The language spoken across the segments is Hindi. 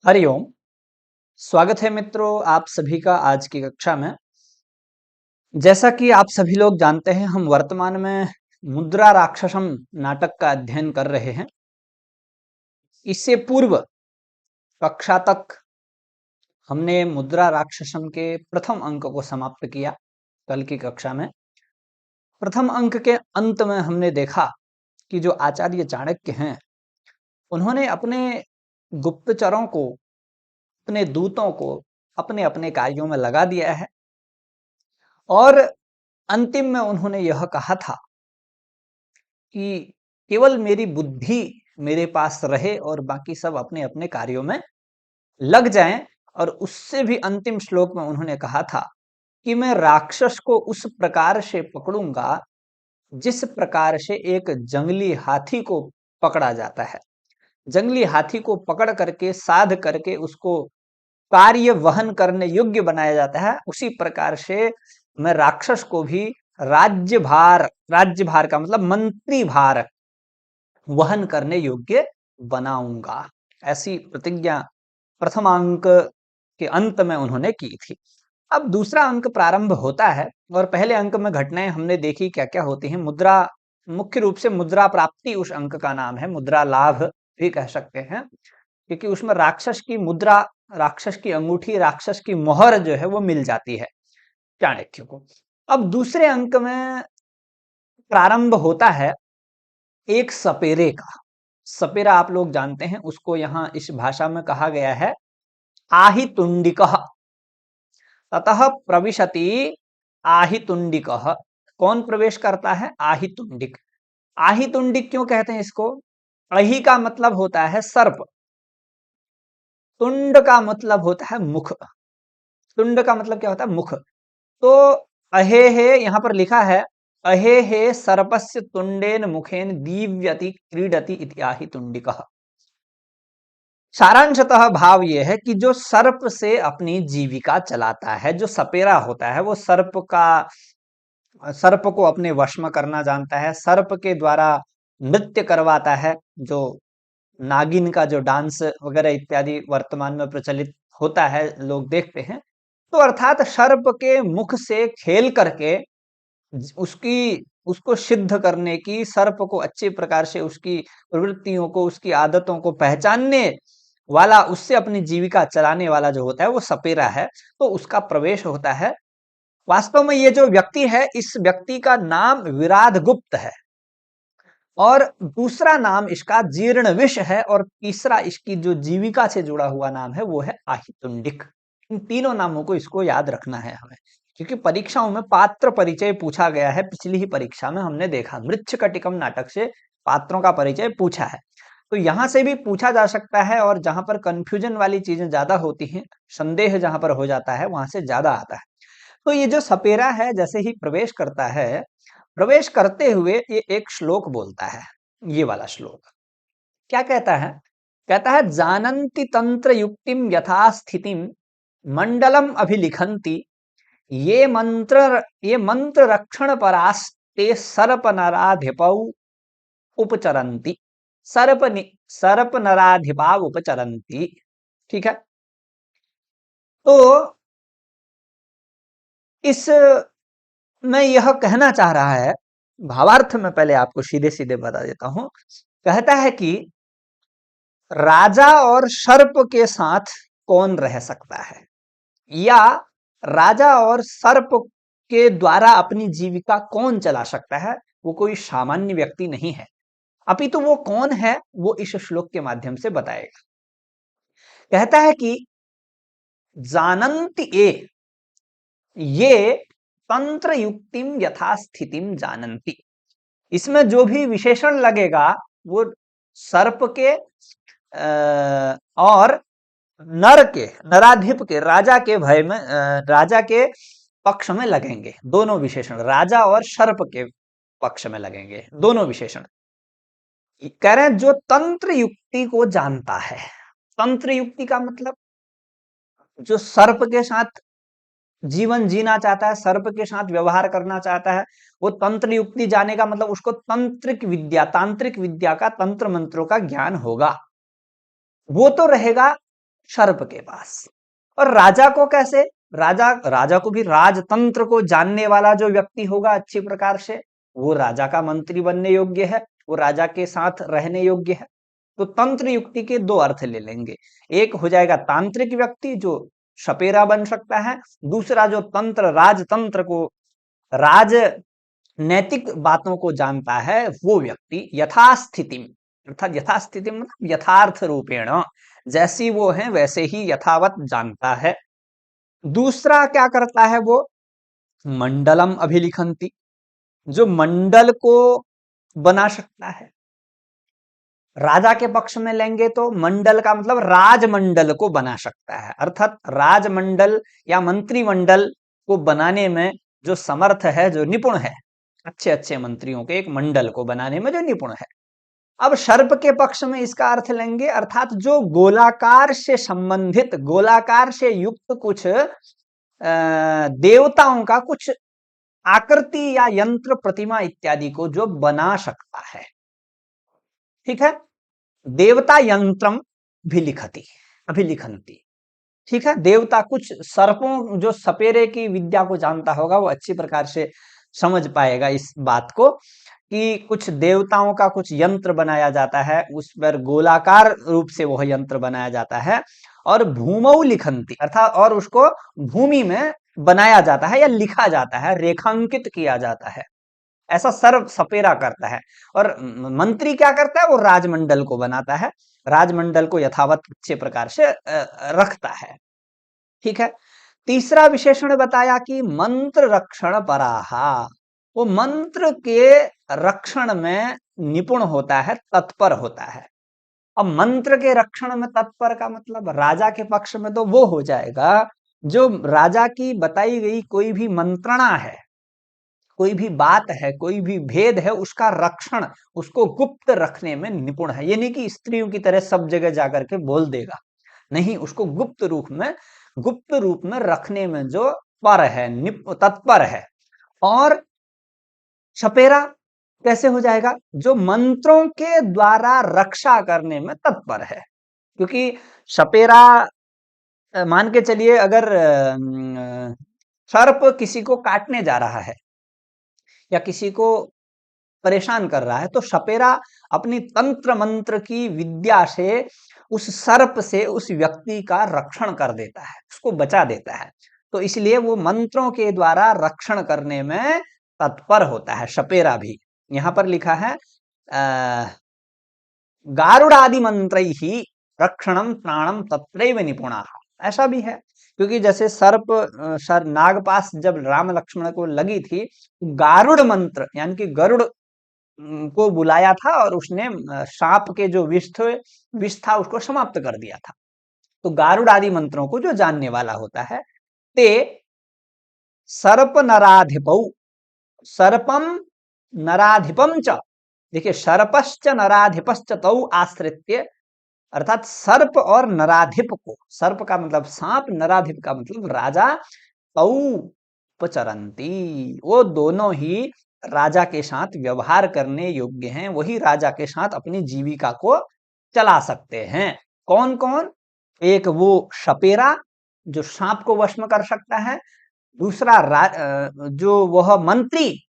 हरिओम। स्वागत है मित्रों आप सभी का आज की कक्षा में। जैसा कि आप सभी लोग जानते हैं, हम वर्तमान में मुद्रा राक्षसम नाटक का अध्ययन कर रहे हैं। इससे पूर्व कक्षा तक हमने मुद्रा राक्षसम के प्रथम अंक को समाप्त किया। कल की कक्षा में प्रथम अंक के अंत में हमने देखा कि जो आचार्य चाणक्य हैं, उन्होंने अपने गुप्तचरों को, अपने दूतों को अपने अपने कार्यों में लगा दिया है और अंतिम में उन्होंने यह कहा था कि केवल मेरी बुद्धि मेरे पास रहे और बाकी सब अपने अपने कार्यों में लग जाएं। और उससे भी अंतिम श्लोक में उन्होंने कहा था कि मैं राक्षस को उस प्रकार से पकड़ूंगा जिस प्रकार से एक जंगली हाथी को पकड़ा जाता है। जंगली हाथी को पकड़ करके साध करके उसको कार्य वहन करने योग्य बनाया जाता है, उसी प्रकार से मैं राक्षस को भी राज्य भार का मतलब मंत्री भार वहन करने योग्य बनाऊंगा। ऐसी प्रतिज्ञा प्रथम अंक के अंत में उन्होंने की थी। अब दूसरा अंक प्रारंभ होता है और पहले अंक में घटनाएं हमने देखी क्या क्या होती हैं। मुद्रा, मुख्य रूप से मुद्रा प्राप्ति उस अंक का नाम है, मुद्रा लाभ भी कह सकते हैं, क्योंकि उसमें राक्षस की मुद्रा, राक्षस की अंगूठी, राक्षस की मोहर जो है वो मिल जाती है चाणक्य को। अब दूसरे अंक में प्रारंभ होता है एक सपेरे का। सपेरा आप लोग जानते हैं, उसको यहाँ इस भाषा में कहा गया है आहितुंडिकः। ततः प्रविशति आहितुंडिकः। कौन प्रवेश करता है? आहितुंडिक। आहितुंडिक क्यों कहते हैं इसको? अहि का मतलब होता है सर्प, तुंड का मतलब होता है मुख। तुंड का मतलब क्या होता है? मुख। तो अहे हे यहां पर लिखा है अहे हे सर्पस्य तुंडेन मुखेन दीव्यति क्रीडति इत्याहि तुंडिकः। सारांशतः भाव यह है कि जो सर्प से अपनी जीविका चलाता है, जो सपेरा होता है, वो सर्प को अपने वश में करना जानता है, सर्प के द्वारा नृत्य करवाता है, जो नागिन का जो डांस वगैरह इत्यादि वर्तमान में प्रचलित होता है, लोग देखते हैं। तो अर्थात सर्प के मुख से खेल करके उसको सिद्ध करने की, सर्प को अच्छे प्रकार से उसकी प्रवृत्तियों को, उसकी आदतों को पहचानने वाला, उससे अपनी जीविका चलाने वाला जो होता है वो सपेरा है। तो उसका प्रवेश होता है। वास्तव में ये जो व्यक्ति है, इस व्यक्ति का नाम विराध गुप्त है और दूसरा नाम इसका जीर्णविष है और तीसरा इसकी जो जीविका से जुड़ा हुआ नाम है वो है आहितुंडिक। इन तीनों नामों को इसको याद रखना है हमें, क्योंकि परीक्षाओं में पात्र परिचय पूछा गया है। पिछली ही परीक्षा में हमने देखा, मृच्छकटिकम नाटक से पात्रों का परिचय पूछा है, तो यहां से भी पूछा जा सकता है। और जहां पर कंफ्यूजन वाली चीजें ज्यादा होती हैं, संदेह जहां पर हो जाता है, वहां से ज्यादा आता है। तो ये जो सपेरा है जैसे ही प्रवेश करता है, प्रवेश करते हुए ये एक श्लोक बोलता है। ये वाला श्लोक क्या कहता है? कहता है जानन्ति तंत्र युक्तिम यथा स्थितिम मंडलम अभिलिखन्ति ये मंत्र रक्षण परास्ते सर्प नराधिपौ उपचरन्ति। सर्प नराधिपा उपचरन्ति। ठीक है। तो इस मैं यह कहना चाह रहा है, भावार्थ में पहले आपको सीधे सीधे बता देता हूं। कहता है कि राजा और सर्प के साथ कौन रह सकता है, या राजा और सर्प के द्वारा अपनी जीविका कौन चला सकता है। वो कोई सामान्य व्यक्ति नहीं है, अपितु वो कौन है वो इस श्लोक के माध्यम से बताएगा। कहता है कि जानन्ति ये तंत्र युक्तिम यथा स्थितिम जानन्ति। इसमें जो भी विशेषण लगेगा वो सर्प के और नराधिप के, राजा के भय में, राजा के पक्ष में लगेंगे। दोनों विशेषण राजा और सर्प के पक्ष में लगेंगे, दोनों विशेषण। कह रहे हैं जो तंत्र युक्ति को जानता है। तंत्र युक्ति का मतलब जो सर्प के साथ जीवन जीना चाहता है, सर्प के साथ व्यवहार करना चाहता है, वो तंत्र युक्ति जानेगा। मतलब उसको तांत्रिक विद्या का, तंत्र मंत्रों का ज्ञान होगा। वो तो रहेगा सर्प के पास। और राजा को कैसे? राजा को भी राजतंत्र को जानने वाला जो व्यक्ति होगा अच्छी प्रकार से, वो राजा का मंत्री बनने योग्य है, वो राजा के साथ रहने योग्य है। तो तंत्र युक्ति के दो अर्थ ले लेंगे। एक हो जाएगा तांत्रिक व्यक्ति जो सपेरा बन सकता है, दूसरा जो तंत्र राजतंत्र को राजनैतिक बातों को जानता है वो व्यक्ति यथास्थिति, अर्थात यथास्थिति मतलब यथार्थ रूपेण, जैसी वो है वैसे ही यथावत जानता है। दूसरा क्या करता है वो? मंडलम अभिलिखंति, जो मंडल को बना सकता है। राजा के पक्ष में लेंगे तो मंडल का मतलब राजमंडल को बना सकता है, अर्थात राजमंडल या मंत्रिमंडल को बनाने में जो समर्थ है, जो निपुण है, अच्छे अच्छे मंत्रियों के एक मंडल को बनाने में जो निपुण है। अब सर्प के पक्ष में इसका अर्थ लेंगे, अर्थात जो गोलाकार से संबंधित, गोलाकार से युक्त कुछ देवताओं का कुछ आकृति या यंत्र प्रतिमा इत्यादि को जो बना सकता है। ठीक है, देवता यंत्रम अभिलिखंति। ठीक है, देवता कुछ सर्पों, जो सपेरे की विद्या को जानता होगा वो अच्छी प्रकार से समझ पाएगा इस बात को कि कुछ देवताओं का कुछ यंत्र बनाया जाता है, उस पर गोलाकार रूप से वह यंत्र बनाया जाता है और भूमौ लिखंति, अर्थात और उसको भूमि में बनाया जाता है या लिखा जाता है, रेखांकित किया जाता है। ऐसा सर्प सपेरा करता है। और मंत्री क्या करता है? वो राजमंडल को बनाता है, राजमंडल को यथावत अच्छे प्रकार से रखता है। ठीक है, तीसरा विशेषण बताया कि मंत्र रक्षण पराहा, वो मंत्र के रक्षण में निपुण होता है, तत्पर होता है। अब मंत्र के रक्षण में तत्पर का मतलब राजा के पक्ष में तो वो हो जाएगा जो राजा की बताई गई कोई भी मंत्रणा है, कोई भी बात है, कोई भी भेद है, उसका रक्षण, उसको गुप्त रखने में निपुण है। ये नहीं कि स्त्रियों की तरह सब जगह जाकर के बोल देगा, नहीं, उसको गुप्त रूप में रखने में जो पर है, तत्पर है। और सपेरा कैसे हो जाएगा? जो मंत्रों के द्वारा रक्षा करने में तत्पर है। क्योंकि सपेरा, मान के चलिए अगर सर्प किसी को काटने जा रहा है या किसी को परेशान कर रहा है, तो सपेरा अपनी तंत्र मंत्र की विद्या से उस सर्प से उस व्यक्ति का रक्षण कर देता है, उसको बचा देता है। तो इसलिए वो मंत्रों के द्वारा रक्षण करने में तत्पर होता है सपेरा भी। यहां पर लिखा है गारुड़ादि मंत्र ही रक्षणम प्राणम तत्रैव निपुणा, ऐसा भी है। क्योंकि जैसे सर्प नागपाश जब राम लक्ष्मण को लगी थी, गारुड़ मंत्र यानी कि गरुड़ को बुलाया था और उसने सांप के जो विष था उसको समाप्त कर दिया था। तो गारुड़ आदि मंत्रों को जो जानने वाला होता है, ते सर्प नराधिपौ, सर्पम नराधिपम च, देखिए सर्पश्च नराधिपश्च तौ आश्रित्य, अर्थात सर्प और नराधिप को, सर्प का मतलब सांप, नराधिप का मतलब राजा, तौ उपचरंती, वो दोनों ही राजा के साथ व्यवहार करने योग्य हैं, वही राजा के साथ अपनी जीविका को चला सकते हैं। कौन कौन? एक वो सपेरा जो सांप को वश में कर सकता है, दूसरा जो वह मंत्री,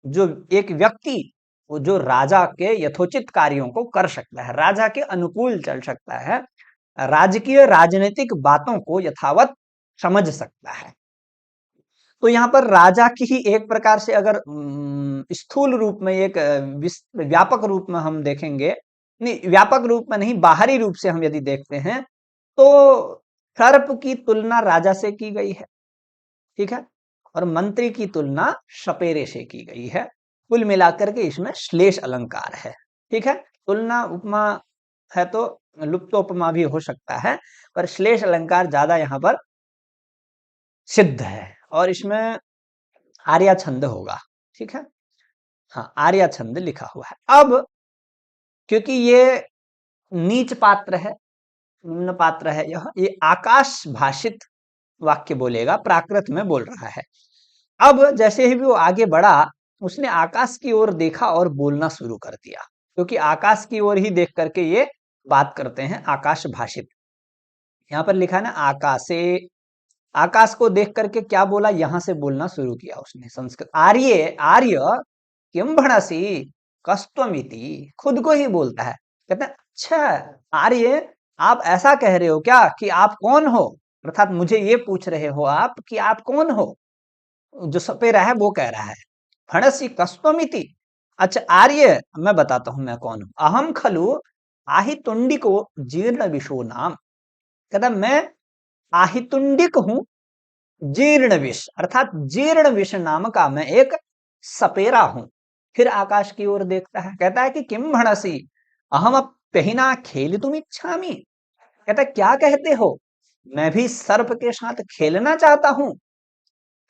जो एक व्यक्ति वो जो राजा के यथोचित कार्यों को कर सकता है, राजा के अनुकूल चल सकता है, राजकीय राजनीतिक बातों को यथावत समझ सकता है। तो यहाँ पर राजा की ही एक प्रकार से अगर स्थूल रूप में, एक व्यापक रूप में हम देखेंगे, नहीं व्यापक रूप में नहीं, बाहरी रूप से हम यदि देखते हैं तो सर्प की तुलना राजा से की गई है, ठीक है, और मंत्री की तुलना सपेरे से की गई है। कुल मिलाकर के इसमें श्लेष अलंकार है, ठीक है। तुलना उपमा है तो लुप्तोपमा भी हो सकता है, पर श्लेष अलंकार ज्यादा यहाँ पर सिद्ध है और इसमें आर्या छंद होगा, ठीक है, हाँ आर्या छंद लिखा हुआ है। अब क्योंकि ये नीच पात्र है, निम्न पात्र है, ये आकाश भाषित वाक्य बोलेगा, प्राकृत में बोल रहा है। अब जैसे ही भी वो आगे बढ़ा, उसने आकाश की ओर देखा और बोलना शुरू कर दिया, क्योंकि आकाश की ओर ही देख करके ये बात करते हैं, आकाश भाषित। यहाँ पर लिखा है ना आकाशे, आकाश को देख करके क्या बोला, यहां से बोलना शुरू किया उसने संस्कृत। आर्य आर्य किम भणसी कस्त्वमिति, खुद को ही बोलता है। कहते हैं अच्छा आर्य आप ऐसा कह रहे हो क्या कि आप कौन हो, अर्थात मुझे ये पूछ रहे हो आप कि आप कौन हो। जो सपेरा है वो कह रहा है भणसी कस्त्वमिति। अच्छा आर्य मैं बताता हूं मैं कौन हूं। अहम खलु आहितुंडिको जीर्ण विशो नाम, कहता मैं आहितुंडिक हूं, जीर्ण विष अर्थात जीर्ण विष नाम का मैं एक सपेरा हूं। फिर आकाश की ओर देखता है, कहता है कि किम भणसी अहम पहिना खेल तुम इच्छामी, कहता है क्या कहते हो, मैं भी सर्प के साथ खेलना चाहता हूं।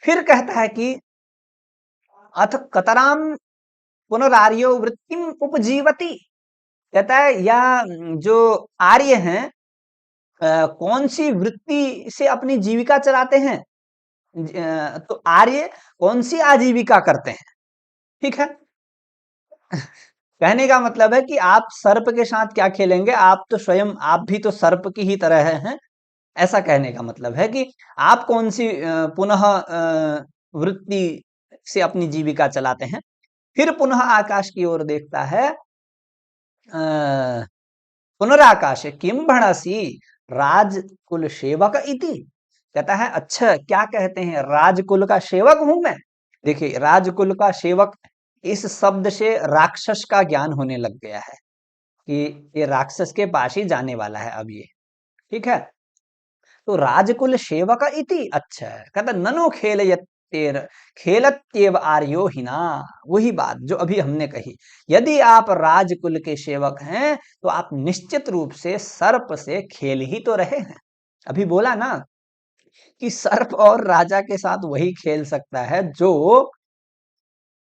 फिर कहता है कि अथ कतराम पुनरार्यो वृत्तिम उपजीवती, कहता है या जो आर्य हैं कौन सी वृत्ति से अपनी जीविका चलाते हैं। तो आर्य कौन सी आजीविका करते हैं, ठीक है। कहने का मतलब है कि आप सर्प के साथ क्या खेलेंगे, आप तो स्वयं आप भी तो सर्प की ही तरह हैं। ऐसा कहने का मतलब है कि आप कौन सी पुनः वृत्ति से अपनी जीविका चलाते हैं। फिर पुनः आकाश की ओर देखता है, पुनराकाश किम भणसी राजकुल सेवक इति, कहता है अच्छा क्या कहते हैं राजकुल का सेवक हूं मैं। देखिए राजकुल का सेवक, इस शब्द से राक्षस का ज्ञान होने लग गया है कि ये राक्षस के पास ही जाने वाला है अब ये, ठीक है। तो राजकुल सेवक इति, अच्छा कहता ननो खेलयत्येर खेलत्येव आर्यो हिना, वही बात जो अभी हमने कही, यदि आप राजकुल के सेवक हैं तो आप निश्चित रूप से सर्प से खेल ही तो रहे हैं। अभी बोला ना कि सर्प और राजा के साथ वही खेल सकता है जो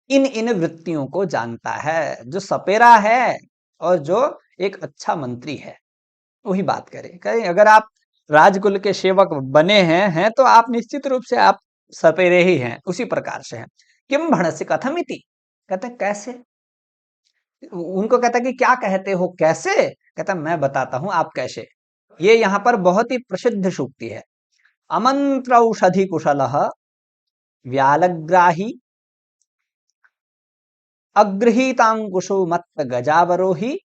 इन इन वृत्तियों को जानता है, जो सपेरा है और जो एक अच्छा मंत्री है, वही बात करें। कहें अगर आप राजकुल के सेवक बने हैं तो आप निश्चित रूप से आप सपेरे ही हैं, उसी प्रकार से हैं। किम भणस्य कथमिति, कहते हैं कैसे, उनको कहता है कि क्या कहते हो कैसे, कहता है मैं बताता हूं आप कैसे। ये यहाँ पर बहुत ही प्रसिद्ध सूक्ति है। अमंत्रौषधि कुशलः व्यालग्राही अगृहीतांकुशो मत्त गजावरोही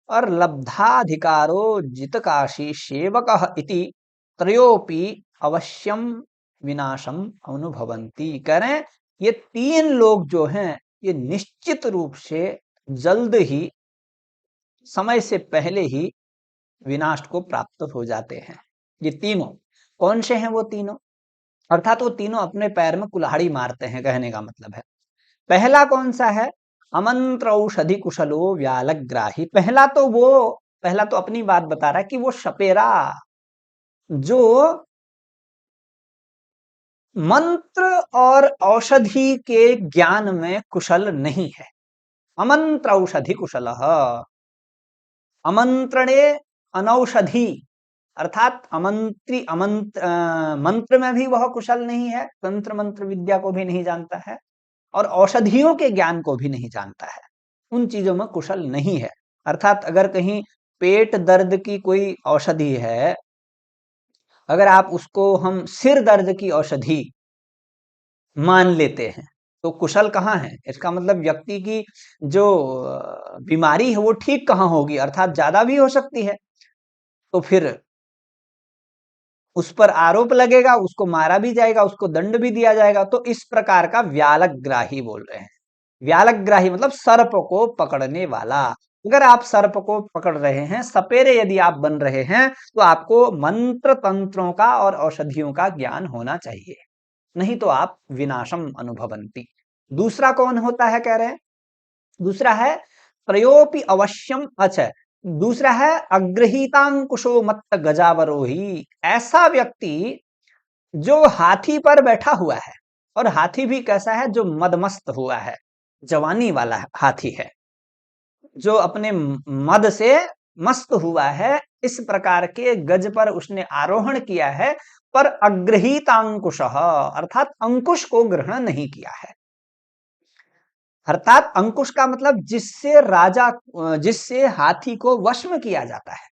और लब्धाधिकारो जितकाशी सेवकः इति त्रयोपि अवश्यम विनाशम अनुभवन्ति। कह रहे हैं ये तीन लोग जो हैं ये निश्चित रूप से जल्द ही, समय से पहले ही विनाश को प्राप्त हो जाते हैं। ये तीनों कौन से हैं, वो तीनों अर्थात वो तीनों अपने पैर में कुल्हाड़ी मारते हैं, कहने का मतलब है। पहला कौन सा है, अमंत्र औषधि कुशलो व्यालग्राही। पहला तो अपनी बात बता रहा है कि वो सपेरा जो मंत्र और औषधि के ज्ञान में कुशल नहीं है। अमंत्र औषधि कुशल, अमंत्रणे अनौषधि अर्थात मंत्र में भी वह कुशल नहीं है, तंत्र मंत्र विद्या को भी नहीं जानता है और औषधियों के ज्ञान को भी नहीं जानता है, उन चीजों में कुशल नहीं है। अर्थात अगर कहीं पेट दर्द की कोई औषधि है, अगर आप उसको हम सिर दर्द की औषधि मान लेते हैं तो कुशल कहाँ है, इसका मतलब व्यक्ति की जो बीमारी है वो ठीक कहाँ होगी, अर्थात ज्यादा भी हो सकती है। तो फिर उस पर आरोप लगेगा, उसको मारा भी जाएगा, उसको दंड भी दिया जाएगा। तो इस प्रकार का व्यालग्राही बोल रहे हैं। व्यालग्राही मतलब सर्प को पकड़ने वाला। अगर आप सर्प को पकड़ रहे हैं, सपेरे यदि आप बन रहे हैं, तो आपको मंत्र तंत्रों का और औषधियों का ज्ञान होना चाहिए, नहीं तो आप विनाशम अनुभवंती। दूसरा कौन होता है कह रहे हैं, दूसरा है त्रयोपि अवश्यम, अच्छा दूसरा है अग्रहीतांकुशो मत्त गजावरोही। ऐसा व्यक्ति जो हाथी पर बैठा हुआ है, और हाथी भी कैसा है, जो मदमस्त हुआ है, जवानी वाला हाथी है, जो अपने मद से मस्त हुआ है, इस प्रकार के गज पर उसने आरोहण किया है, पर अग्रहीतांकुश अर्थात अंकुश को ग्रहण नहीं किया है। अर्थात अंकुश का मतलब जिससे हाथी को वश में किया जाता है,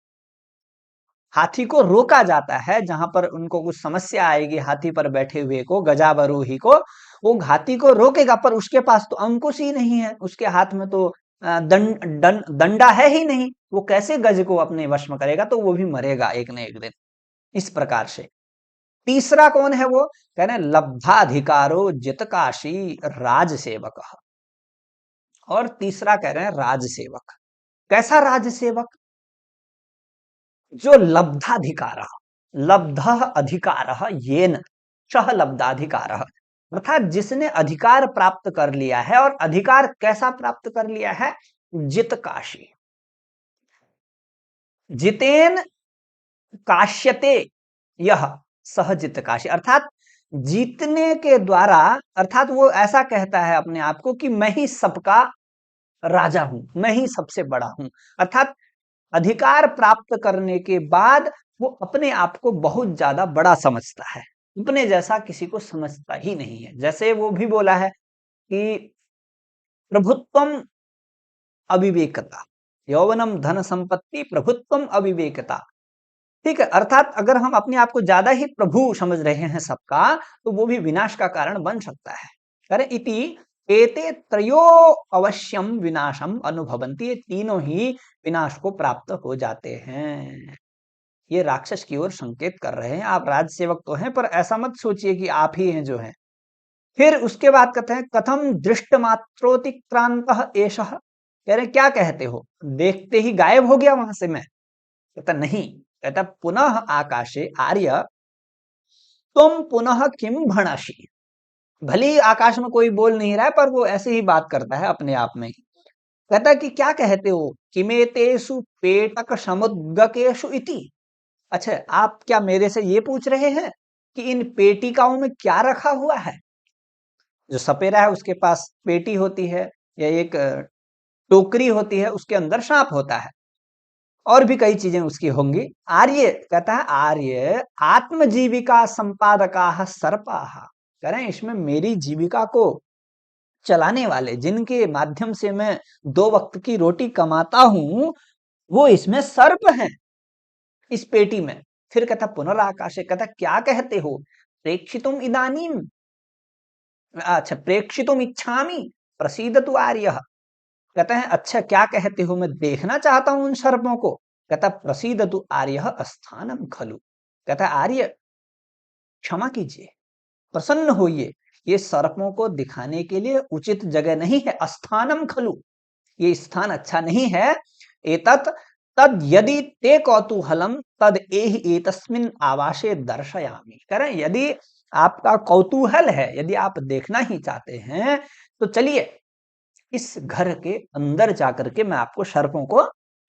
हाथी को रोका जाता है, जहां पर उनको कुछ समस्या आएगी हाथी पर बैठे हुए को, गजावरोही को, वो हाथी को रोकेगा, पर उसके पास तो अंकुश ही नहीं है, उसके हाथ में तो दंडा है ही नहीं, वो कैसे गज को अपने वश में करेगा, तो वो भी मरेगा एक न एक दिन। इस प्रकार से तीसरा कौन है वो, कह रहे हैं लब्धाधिकारो जितकाशी राजसेवक। और तीसरा कह रहे हैं राजसेवक। कैसा राजसेवक, जो लब्धाधिकार, लब्ध अधिकार येन सह लब्धाधिकार, अर्थात जिसने अधिकार प्राप्त कर लिया है, और अधिकार कैसा प्राप्त कर लिया है, जितकाशी, जितेन काश्यते यह सहजित काशी, अर्थात जीतने के द्वारा, अर्थात वो ऐसा कहता है अपने आप को कि मैं ही सबका राजा हूं, मैं ही सबसे बड़ा हूं, अर्थात अधिकार प्राप्त करने के बाद वो अपने आप को बहुत ज्यादा बड़ा समझता है, अपने जैसा किसी को समझता ही नहीं है। जैसे वो भी बोला है कि प्रभुत्वम अविवेकता, यौवनम धन संपत्ति प्रभुत्वम अविवेकता, ठीक है, अर्थात अगर हम अपने आप को ज्यादा ही प्रभु समझ रहे हैं सबका, तो वो भी विनाश का कारण बन सकता है। अरे इति एते त्रयो अवश्यम विनाशम अनुभवन्ति, ये तीनों ही विनाश को प्राप्त हो जाते हैं। ये राक्षस की ओर संकेत कर रहे हैं, आप राजसेवक तो हैं, पर ऐसा मत सोचिए कि आप ही हैं जो हैं। फिर उसके बाद कहते हैं कथम दृष्ट मात्रोतिक्रांत एषः, कह रहे क्या कहते हो, देखते ही गायब हो गया वहां से मैं, कहता नहीं, कहता पुनः आकाशे आर्य तुम पुनः किम भणसी, भले ही आकाश में कोई बोल नहीं रहा है, पर वो ऐसे ही बात करता है अपने आप में ही। कहता कि क्या कहते हो, किमेतेषु पेटक समुद्गकेषु इति, अच्छा आप क्या मेरे से ये पूछ रहे हैं कि इन पेटिकाओं में क्या रखा हुआ है। जो सपेरा है उसके पास पेटी होती है, या एक टोकरी होती है, उसके अंदर सांप होता है, और भी कई चीजें उसकी होंगी। आर्य कहता है आर्य आत्मजीविका संपादका सर्पाह, कह रहे हैं इसमें मेरी जीविका को चलाने वाले, जिनके माध्यम से मैं 2 वक्त की रोटी कमाता हूं, वो इसमें सर्प हैं, इस पेटी में। फिर कहता पुनराकाशे, कहता क्या कहते हो, प्रेक्षितुम इदानीम, अच्छा प्रेक्षितुम इच्छामि प्रसीदतु आर्य, कहते हैं अच्छा क्या कहते हो, मैं देखना चाहता हूं उन सर्पों को, कहता प्रसीदतु आर्य स्थानम खलु, कहता आर्य क्षमा कीजिए, प्रसन्न होइए, ये सर्पों को दिखाने के लिए उचित जगह नहीं है, स्थानम खलु, ये स्थान अच्छा नहीं है। एतत् तद यदि ते कौतूहलम तद एहि एतस्मिन् आवासे दर्शयामि, कह रहे हैं यदि आपका कौतूहल है, यदि आप देखना ही चाहते हैं, तो चलिए इस घर के अंदर जाकर के मैं आपको सर्पों को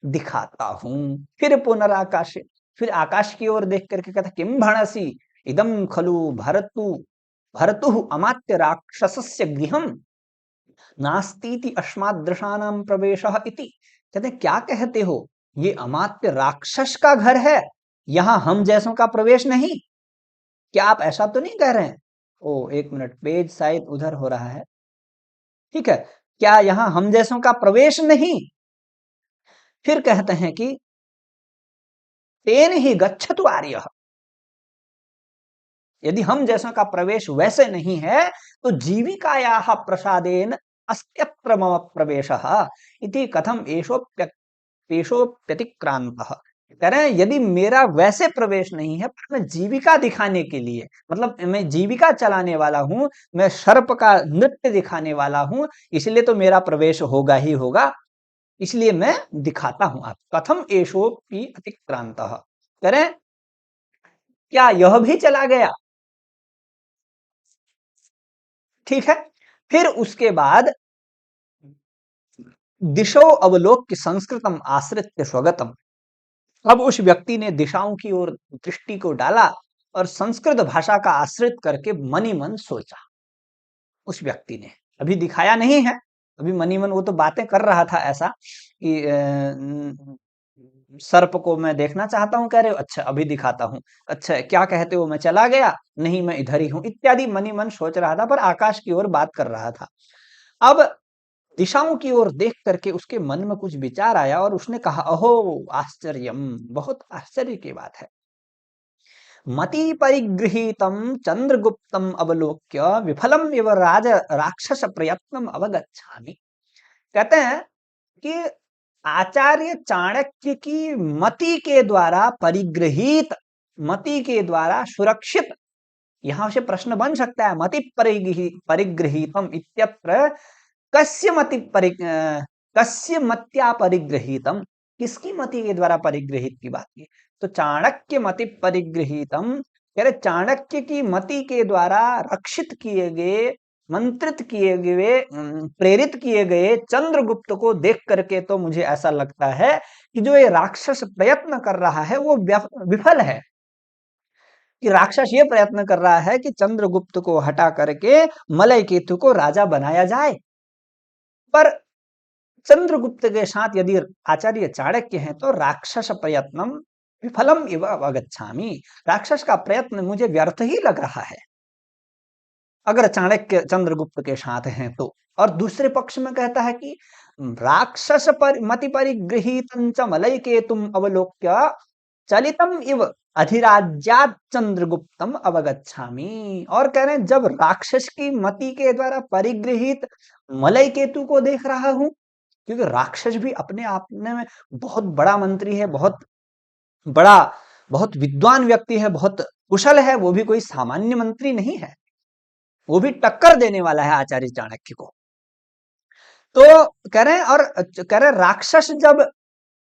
दिखाता हूं। फिर पुनराकाशे, फिर आकाश की ओर देख करके कहता किम भणसी इदम खलु भरतु अमात्य राक्षसस्य गृहम नास्तीति अस्मादृशानाम प्रवेशः इति, कहते क्या कहते हो, ये अमात्य राक्षस का घर है, यहां हम जैसों का प्रवेश नहीं, क्या आप ऐसा तो नहीं कह रहे हैं। ओ एक मिनट, पेज शायद उधर हो रहा है, ठीक है, क्या यहां हम जैसों का प्रवेश नहीं। फिर कहते हैं कि तेन ही गच्छतु आर्य, यदि हम जैसों का प्रवेश वैसे नहीं है, तो जीविकायाः प्रसादेन अस्त्यत्र मम प्रवेशः इति कथम एषोप्यतिक्रांतः, कह रहे हैं यदि मेरा वैसे प्रवेश नहीं है, पर मैं जीविका दिखाने के लिए, मतलब मैं जीविका चलाने वाला हूं, मैं सर्प का नृत्य दिखाने वाला हूं, इसलिए तो मेरा प्रवेश होगा ही होगा, इसलिए मैं दिखाता हूं आप। कथम एषोपि अतिक्रांतः, कह रहे हैं क्या यह भी चला गया, ठीक है। फिर उसके बाद दिशो अवलोक्य संस्कृतम आश्रित्य स्वगतम, अब उस व्यक्ति ने दिशाओं की ओर दृष्टि को डाला और संस्कृत भाषा का आश्रित करके मनी मन सोचा। उस व्यक्ति ने अभी दिखाया नहीं है, अभी मनी मन वो तो बातें कर रहा था ऐसा कि सर्प को मैं देखना चाहता हूं, कह रहे हो अच्छा अभी दिखाता हूं, अच्छा क्या कहते हो, मैं चला गया, नहीं मैं इधर ही हूं, इत्यादि मनी मन सोच रहा था, पर आकाश की ओर बात कर रहा था। अब दिशाओं की ओर देख करके उसके मन में कुछ विचार आया और उसने कहा, अहो आश्चर्यम, बहुत आश्चर्य की बात है। मति परिगृहीतम चंद्रगुप्तम अवलोक्य विफलम इव राज राक्षस प्रयत्नम अवगच्छामि। कहते हैं कि आचार्य चाणक्य की मति के द्वारा परिगृहित, मति के द्वारा सुरक्षित, यहां से प्रश्न बन सकता है, मति परिगृहीतम इत्यत्र कस्य मति कस्य मत्या परिगृहीतम, किसकी मति के द्वारा परिगृहित की बात की, तो चाणक्य मति परिगृहीतम, कह रहे चाणक्य की मति के द्वारा रक्षित किए गए, मंत्रित किए गए, प्रेरित किए गए चंद्रगुप्त को देख करके तो मुझे ऐसा लगता है कि जो ये राक्षस प्रयत्न कर रहा है वो विफल है, कि राक्षस ये प्रयत्न कर रहा है कि चंद्रगुप्त को हटा करके मलय केतु को राजा बनाया जाए। पर चंद्रगुप्त के साथ यदि आचार्य चाणक्य हैं तो राक्षस प्रयत्नम विफलम इव अवगच्छामि, राक्षस का प्रयत्न मुझे व्यर्थ ही लग रहा है अगर चाणक्य चंद्रगुप्त के साथ हैं तो। और दूसरे पक्ष में कहता है कि राक्षस पर मति परिगृहीतं च मलय केतुम अवलोक्य चलितम इव अधिराज्यात् चंद्रगुप्तम अवगच्छामि, और कह रहे हैं जब राक्षस की मति के द्वारा परिगृहित मलय केतु को देख रहा हूं, क्योंकि राक्षस भी अपने आप में बहुत बड़ा मंत्री है, बहुत बड़ा, बहुत विद्वान व्यक्ति है, बहुत कुशल है, वो भी कोई सामान्य मंत्री नहीं है, वो भी टक्कर देने वाला है आचार्य चाणक्य को। तो कह रहे हैं, और कह रहे राक्षस जब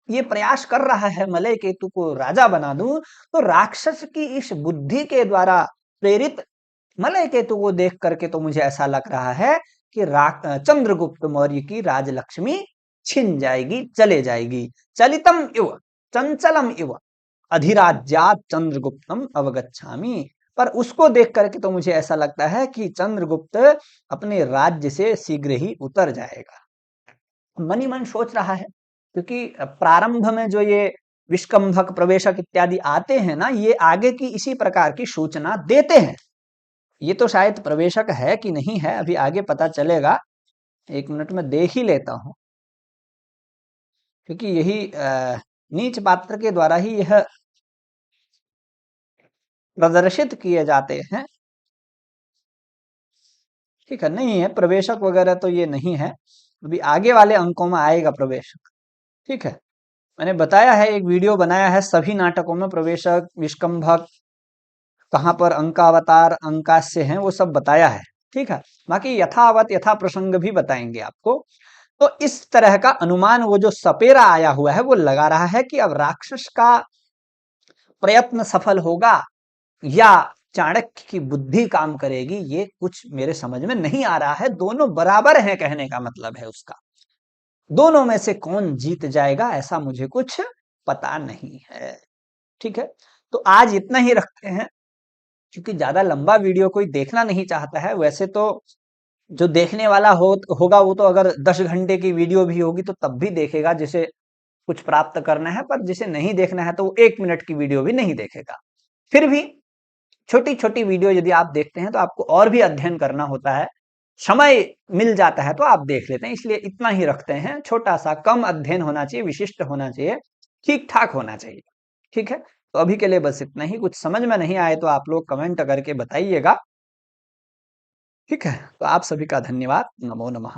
ये प्रयास कर रहा है मलय केतु को राजा बना दूं, तो राक्षस की इस बुद्धि के द्वारा प्रेरित मलय केतु को देख करके तो मुझे ऐसा लग रहा है कि चंद्रगुप्त मौर्य की राजलक्ष्मी छिन जाएगी, चले जाएगी। चलितम इव, चंचलम इव अधिराज्यात् चंद्रगुप्तम अवगच्छामि, पर उसको देख करके तो मुझे ऐसा लगता है कि चंद्रगुप्त अपने राज्य से शीघ्र ही उतर जाएगा। मन ही मन सोच रहा है, क्योंकि प्रारंभ में जो ये विष्कंभक, प्रवेशक इत्यादि आते हैं ना, ये आगे की इसी प्रकार की सूचना देते हैं। ये तो शायद प्रवेशक है कि नहीं है अभी आगे पता चलेगा, 1 मिनट में देख ही लेता हूं, क्योंकि यही नीच पात्र के द्वारा ही यह प्रदर्शित किए जाते हैं। ठीक है, नहीं है प्रवेशक वगैरह तो ये नहीं है, अभी आगे वाले अंकों में आएगा प्रवेशक। ठीक है, मैंने बताया है, एक वीडियो बनाया है सभी नाटकों में प्रवेशक, विष्कंभक, कहाँ पर अंकावतार, अंकास्य हैं, वो सब बताया है। ठीक है, बाकी यथावत यथा प्रसंग भी बताएंगे आपको। तो इस तरह का अनुमान वो जो सपेरा आया हुआ है वो लगा रहा है कि अब राक्षस का प्रयत्न सफल होगा या चाणक्य की बुद्धि काम करेगी, ये कुछ मेरे समझ में नहीं आ रहा है। दोनों बराबर हैं कहने का मतलब है उसका, दोनों में से कौन जीत जाएगा ऐसा मुझे कुछ पता नहीं है। ठीक है, तो आज इतना ही रखते हैं, क्योंकि ज्यादा लंबा वीडियो कोई देखना नहीं चाहता है। वैसे तो जो देखने वाला होगा वो तो अगर 10 घंटे की वीडियो भी होगी तो तब भी देखेगा, जिसे कुछ प्राप्त करना है, पर जिसे नहीं देखना है तो वो 1 मिनट की वीडियो भी नहीं देखेगा। फिर भी छोटी छोटी वीडियो यदि आप देखते हैं तो आपको और भी अध्ययन करना होता है, समय मिल जाता है तो आप देख लेते हैं, इसलिए इतना ही रखते हैं। छोटा सा, कम अध्ययन होना चाहिए, विशिष्ट होना चाहिए, ठीक ठाक होना चाहिए। ठीक है, तो अभी के लिए बस इतना ही। कुछ समझ में नहीं आए तो आप लोग कमेंट करके बताइएगा। ठीक है, तो आप सभी का धन्यवाद। नमो नमः।